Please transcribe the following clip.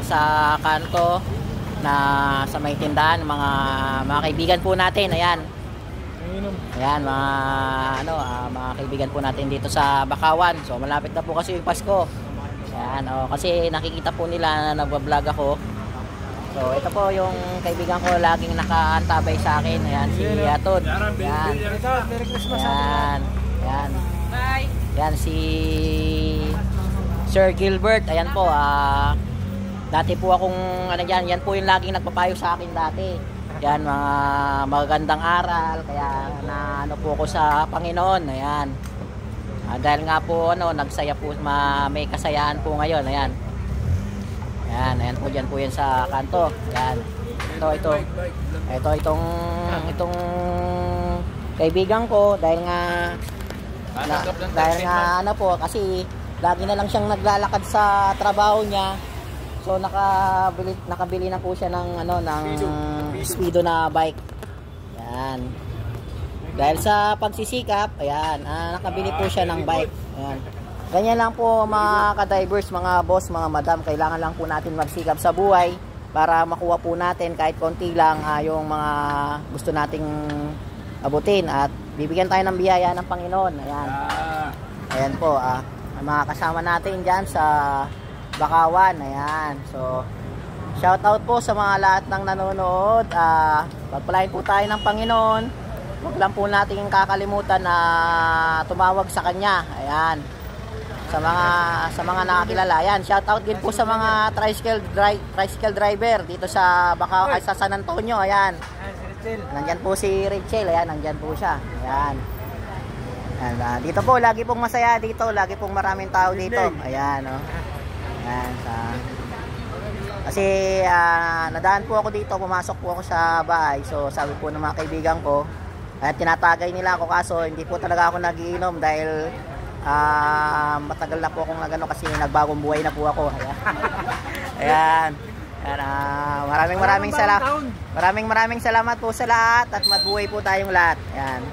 sa kanto na sa may tindahan, mga kaibigan po natin. Ayan. Ayan, mga kaibigan po natin dito sa Bakawan. So malapit na po kasi yung Pasko. Ayan, kasi nakikita po nila na nagba-vlog ako. So ito po yung kaibigan ko laging nakaantabay sa akin. Ayan, si Atod. Ayan. Ayan. Ayan. Ayan si Sir Gilbert. Ayan po, dati po akong yan po yung laging nagpapayo sa akin dati. Yan, mga magagandang aral, kaya na po ako sa Panginoon. Ayan. Dahil nga po nagsaya po, may kasayaan po ngayon. Ayan. Ayan, ayan po, dyan po yan sa kanto. Ayan. Itong kaibigan ko dahil nga kasi lagi na lang siyang naglalakad sa trabaho niya. So nakabili na po siya ng Speedo na bike. Ayan. Dahil sa pagsisikap, ayan, nakabili po siya ng bike. Ayan. Ganyan lang po mga ka-divers, mga boss, mga madam, kailangan lang po natin magsikap sa buhay para makuha po natin kahit konti lang yung mga gusto nating abutin at bibigyan tayo ng biyaya ng Panginoon. Ayan. Ayan po, mga kasama natin dyan sa Bakawan. Ayan. So, shout out po sa mga lahat ng nanonood. Pagpalain po tayo ng Panginoon. Huwag lang po natin kakalimutan na tumawag sa Kanya. Ayan. Sa mga nakakilala. Ayan. Shout out din po sa mga tricycle driver dito sa Bakawan, sa San Antonio. Ayan. Nandyan po si Rachel. Ayan. Nandyan po siya. Ayan. Ayan, dito po, lagi pong masaya dito, lagi pong maraming tao dito. Ayan, Ayan, kasi nadaan po ako dito, pumasok po ako sa bahay. So sabi po ng mga kaibigan ko, tinatagay nila ako, kaso hindi po talaga ako nagiinom dahil matagal na po akong kasi nagbagong buhay na po ako. Ayan. Ayan, maraming salamat po sa lahat at magbuhay po tayong lahat. Ayan.